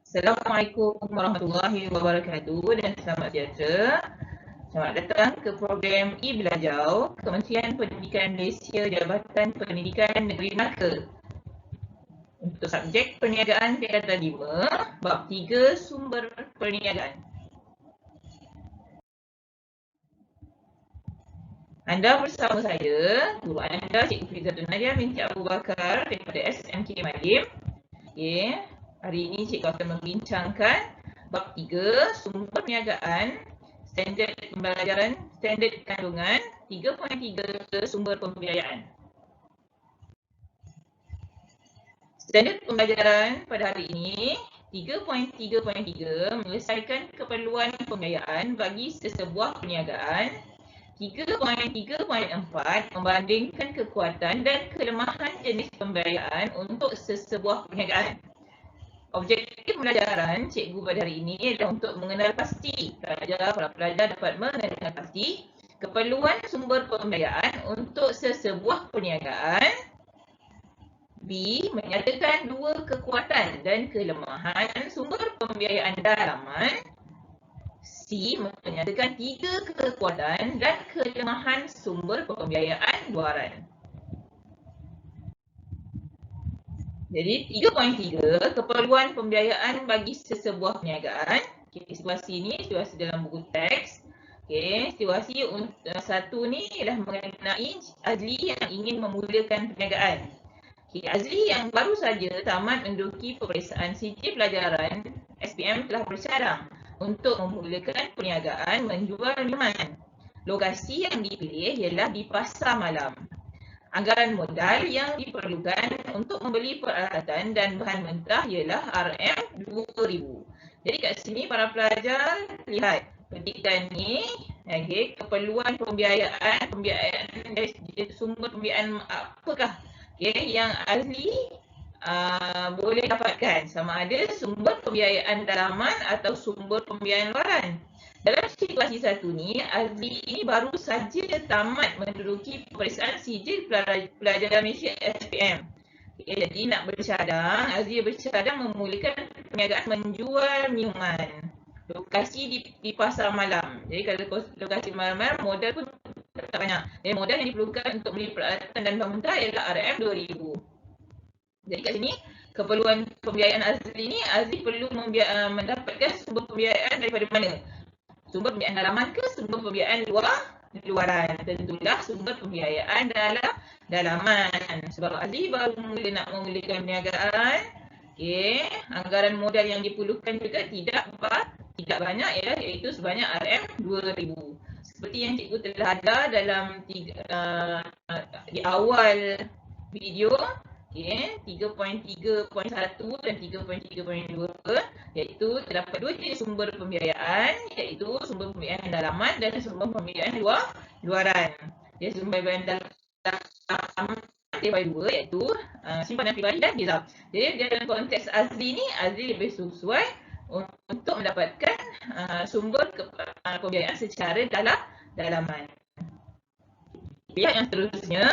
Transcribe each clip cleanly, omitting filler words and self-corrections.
Assalamualaikum warahmatullahi wabarakatuh dan selamat sejahtera. Selamat datang ke program e-Belajar Kementerian Pendidikan Malaysia Jabatan Pendidikan Negeri Melaka. Untuk subjek perniagaan tingkatan 5, bab 3 sumber perniagaan. Anda bersama saya, guru anda Cikgu Fizatul Nadia binti Abu Bakar daripada SMK Malim. Hari ini cikgu akan membincangkan bab 3 sumber perniagaan, standard pembelajaran, standard kandungan 3.3 sumber pembiayaan. Standard pembelajaran pada hari ini 3.3.3 menyelesaikan keperluan pembiayaan bagi sesebuah perniagaan. 3.3.4 membandingkan kekuatan dan kelemahan jenis pembiayaan untuk sesebuah perniagaan. Objektif pembelajaran cikgu pada hari ini adalah untuk mengenal pasti, para pelajar dapat mengenal pasti keperluan sumber pembiayaan untuk sesebuah perniagaan. B. Menyatakan dua kekuatan dan kelemahan sumber pembiayaan dalaman. C. Menyatakan tiga kekuatan dan kelemahan sumber pembiayaan luaran. Jadi 3.3 keperluan pembiayaan bagi sesebuah perniagaan. Situasi ini situasi dalam buku teks. Situasi satu ni ialah mengenai Azli yang ingin memulakan perniagaan. Azli yang baru saja tamat menduduki peperiksaan sijil pelajaran SPM telah bercadang untuk memulakan perniagaan menjual minuman. Lokasi yang dipilih ialah di pasar malam. Anggaran modal yang diperlukan untuk membeli peralatan dan bahan mentah ialah RM2,000. Jadi kat sini para pelajar lihat petikan ni, keperluan pembiayaan dari sumber pembiayaan apakah yang Azli boleh dapatkan, sama ada sumber pembiayaan dalaman atau sumber pembiayaan luaran. Dalam situasi satu ni, Azli ini baru saja tamat menduduki peperiksaan sijil pelajaran Malaysia SPM. Jadi nak bercadang, Azli bercadang memulakan perniagaan menjual minuman. Lokasi di pasar malam. Jadi kalau lokasi malam, modal pun tak banyak. Jadi modal yang diperlukan untuk beli peralatan dan bahan mentah ialah RM2,000. Jadi kat sini, keperluan pembiayaan Azli ni, Azli perlu mendapatkan sumber pembiayaan daripada mana? Sumber pembiayaan dalaman ke sumber pembiayaan luaran? Tentulah sumber pembiayaan dalaman. Sebab Azli baru mula nak memulakan perniagaan. Anggaran modal yang diperlukan juga tidak banyak, iaitu sebanyak RM2,000. Seperti yang cikgu telah ada dalam di awal video, 3.3.1 dan 3.3.2, iaitu terdapat dua jenis sumber pembiayaan, iaitu sumber pembiayaan dalaman dan sumber pembiayaan luaran. Jadi sumber pembiayaan dalaman daripada dua, iaitu simpanan pribadi dan nizam. Jadi dalam konteks Azli ni, Azli lebih sesuai untuk mendapatkan sumber pembiayaan secara dalaman. Pihak yang seterusnya,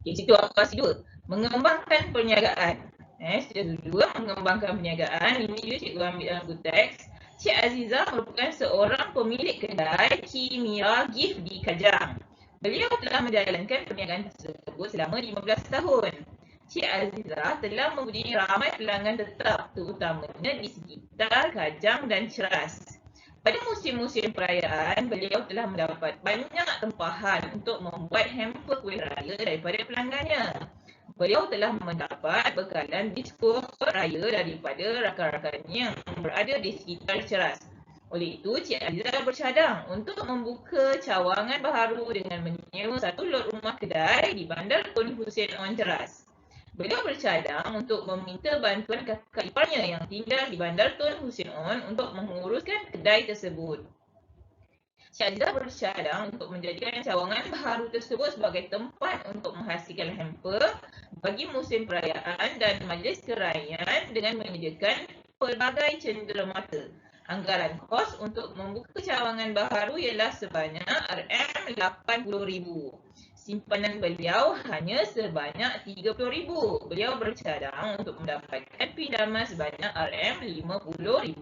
situasi 2, mengembangkan perniagaan. Situasi 2, mengembangkan perniagaan. Ini juga cikgu ambil dalam buku teks. Cik Azizah merupakan seorang pemilik kedai Kimira Gift di Kajang. Beliau telah menjalankan perniagaan tersebut selama 15 tahun. Cik Azizah telah mempunyai ramai pelanggan tetap, terutamanya di sekitar Kajang dan Ceras. Pada musim-musim perayaan, beliau telah mendapat banyak tempahan untuk membuat hamper kuih raya daripada pelanggannya. Beliau telah mendapat bekalan diskon raya daripada rakan-rakannya yang berada di sekitar Ceras. Oleh itu, Cik Azizah bercadang untuk membuka cawangan baharu dengan menyewa satu lot rumah kedai di Bandar Tun Hussein On Ceras. Beliau bercadang untuk meminta bantuan kakak iparnya yang tinggal di Bandar Tun Hussein On untuk menguruskan kedai tersebut. Cik Azizah bercadang untuk menjadikan cawangan baharu tersebut sebagai tempat untuk menghasilkan hamper bagi musim perayaan dan majlis kerajaan dengan menyediakan pelbagai cenderamata. Anggaran kos untuk membuka cawangan baharu ialah sebanyak RM80,000. simpanan beliau hanya sebanyak 30,000. Beliau bercadang untuk mendapatkan pinjaman sebanyak RM50,000.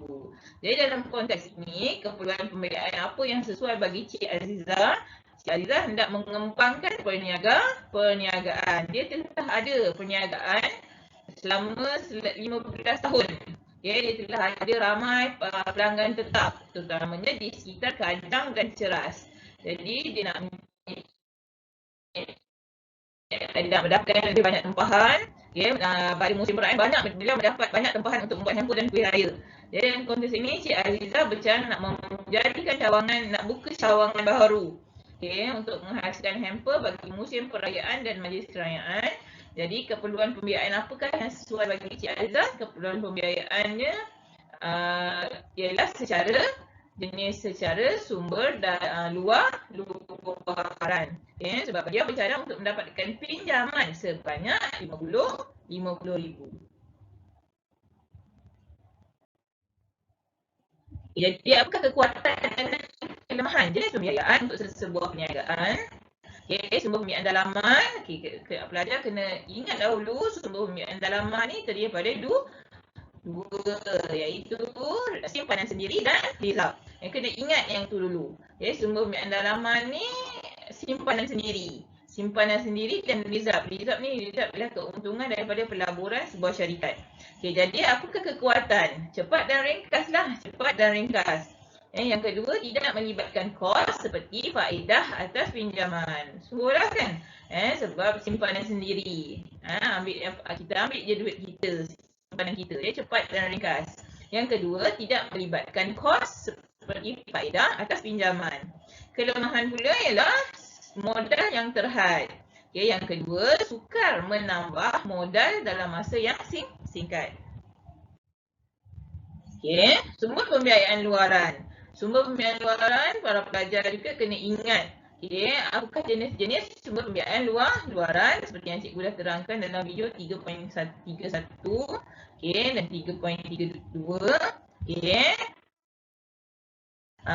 Jadi dalam konteks ini, keperluan pembiayaan apa yang sesuai bagi Cik Azizah? Cik Azizah hendak mengembangkan perniagaan. Dia telah ada perniagaan selama 15 tahun. Okay, dia telah ada ramai pelanggan tetap, terutamanya di sekitar Kajang dan Ceras. Jadi dia nak mendapatkan lebih banyak tempahan. Okay, pada musim perayaan banyak beliau mendapat banyak tempahan untuk membuat hamper dan kuih raya. Jadi dalam konteks ini Cik Azizah bercakap nak menjadikan cawangan, nak buka cawangan baru, okay, untuk menghasilkan hamper bagi musim perayaan dan majlis kerajaan. Jadi keperluan pembiayaan apakah yang sesuai bagi Cik Azizah? Keperluan pembiayaannya ialah secara sumber dan luaran. Okay, sebab dia bercadang untuk mendapatkan pinjaman sebanyak RM50,000. Jadi apakah kekuatan dan kelemahan jenis pembiayaan untuk sebuah perniagaan? Okay, sumber pembiayaan dalaman, pelajar kena ingat dahulu sumber pembiayaan dalaman ni terdiri pada dua, iaitu simpanan sendiri dan reserve. Kena ingat yang tu dulu. Okay, sumber pembiayaan dalaman ni simpanan sendiri dan reserve. Reserve adalah keuntungan daripada pelaburan sebuah syarikat. Okay, jadi apakah kekuatan? Cepat dan ringkas. Yang kedua, tidak melibatkan kos seperti faedah atas pinjaman. Sungguhlah kan? Sebab simpanan sendiri. Kita ambil je duit kita, simpanan kita. Dia cepat dan ringkas. Yang kedua, tidak melibatkan kos seperti faedah atas pinjaman. Kelemahan pula ialah modal yang terhad. Okay, yang kedua, sukar menambah modal dalam masa yang singkat. Okay, sumber pembiayaan luaran. Para pelajar juga kena ingat. Okay, apakah jenis-jenis sumber pembiayaan luaran seperti yang cikgu dah terangkan dalam video 3.31 okay, dan 3.32. Okay.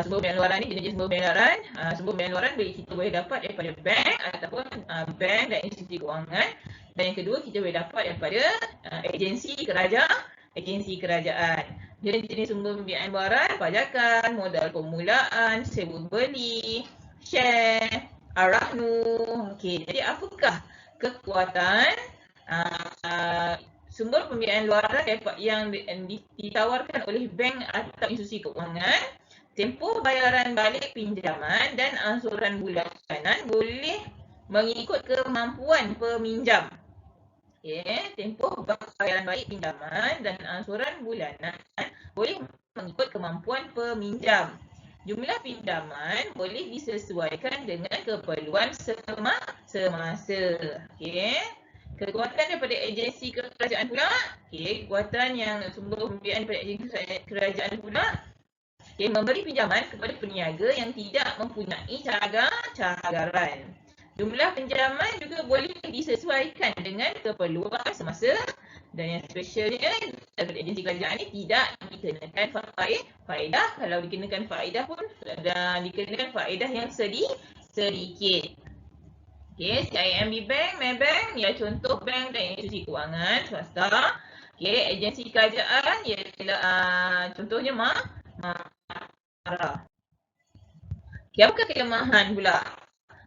Sumber pembiayaan luaran ni jenis sumber pembiayaan luaran kita boleh dapat daripada bank ataupun bank dan institusi kewangan. Dan yang kedua, kita boleh dapat daripada agensi kerajaan. Jenis sumber pembiayaan luaran, pajakan, modal permulaan, sewa beli, share, arahnu. Okey, jadi apakah kekuatan sumber pembiayaan luaran yang ditawarkan oleh bank atau institusi kewangan? Tempoh bayaran balik pinjaman dan angsuran bulanan boleh mengikut kemampuan peminjam. Okay, tempoh bayaran balik pinjaman dan angsuran bulanan boleh mengikut kemampuan peminjam. Jumlah pinjaman boleh disesuaikan dengan keperluan semasa. Okay. Kekuatan daripada agensi kerajaan pula. Okay, kekuatan yang sumber pembiayaan daripada agensi kerajaan pula. Okay, memberi pinjaman kepada peniaga yang tidak mempunyai cagaran. Jumlah pinjaman juga boleh disesuaikan dengan keperluan semasa dan yang specialnya daripada agensi kerajaan ni tidak dikenakan faedah. Kalau dikenakan faedah pun dikenakan faedah yang sedikit. Okay, CIMB Bank, Maybank ialah contoh bank dan institusi kewangan swasta. Okay, agensi kerajaan ialah contohnya MARA. Okay, apakah kelemahan pula?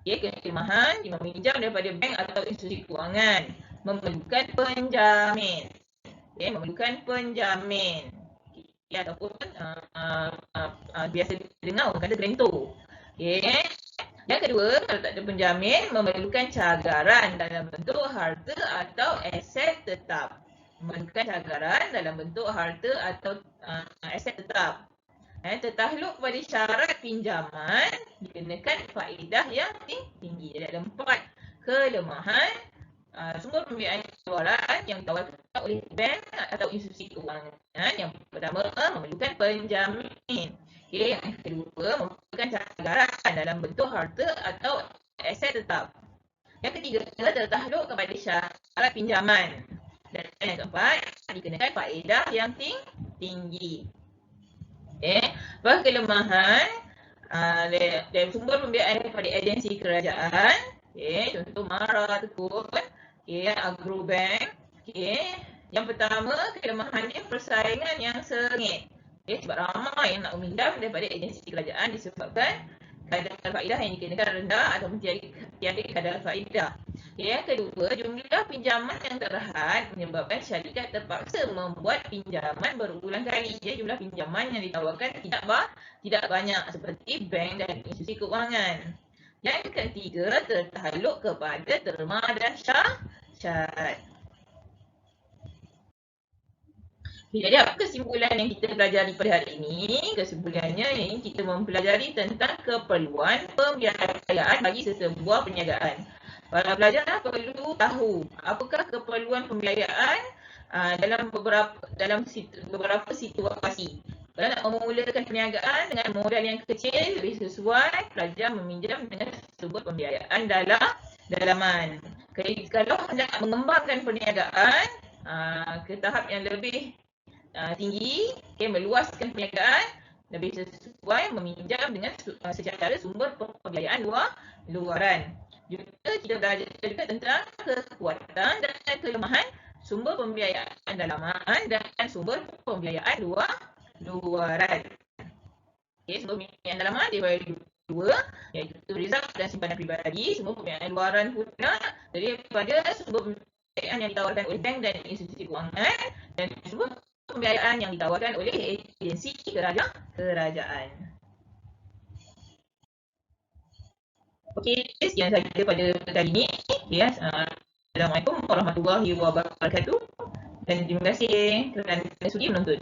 Okay, kelemahan meminjam daripada bank atau institusi kewangan memerlukan penjamin. Okay, okay, ataupun biasa dengar orang kata grantor. Okay. Yang kedua, kalau tak ada penjamin memerlukan cagaran dalam bentuk harta atau aset tetap. Tertakluk pada syarat pinjaman dikenakan faedah yang tinggi. Jadi ada 4 kelemahan sumber pembiayaan luaran yang ditawarkan oleh bank atau institusi kewangan. Yang pertama, memerlukan penjamin. Okay, yang kedua, memerlukan cagaran dalam bentuk harta atau aset tetap. Yang ketiga, tertakluk kepada syarat pinjaman. Dan yang keempat, dikenakan faedah yang tinggi. Okay. Kelemahan dari sumber pembiayaan daripada agensi kerajaan. Okay, contoh Mara Tekun, okay, Agrobank. Okay. Yang pertama, kelemahannya persaingan yang sengit. Okay, sebab ramai yang nak meminjam daripada agensi kerajaan disebabkan kadar faedah yang dikenakan rendah atau tiada kadar faedah. Okay, yang kedua, jumlah pinjaman yang terhad menyebabkan syarikat terpaksa membuat pinjaman berulang kali. Jadi jumlah pinjaman yang ditawarkan tidak banyak seperti bank dan institusi kewangan. Yang ketiga, tertakluk kepada terma dan syarat. Jadi apa kesimpulan yang kita pelajari pada hari ini? Kesimpulannya ini kita mempelajari tentang keperluan pembiayaan bagi sesebuah perniagaan. Para pelajar perlu tahu apakah keperluan pembiayaan dalam beberapa situasi. Kalau nak memulakan perniagaan dengan modal yang kecil, lebih sesuai pelajar meminjam dengan sebuah pembiayaan dalaman. Kalau hendak mengembangkan perniagaan ke tahap yang lebih tinggi, meluaskan perniagaan, lebih sesuai meminjam dengan secara sumber pembiayaan luaran. Juga kita belajar juga tentang kekuatan dan kelemahan sumber pembiayaan dalaman dan sumber pembiayaan luaran. Sumber pembiayaan dalaman dibagi dua, iaitu reserve dan simpanan peribadi. Sumber pembiayaan luaran pula daripada sumber pembiayaan yang ditawarkan oleh bank dan institusi kewangan, dan sumber pembiayaan yang ditawarkan oleh agensi kerajaan. Okey, sekian sahaja pada kali ini. Assalamualaikum warahmatullahi wabarakatuh. Dan terima kasih kerana sudi menonton.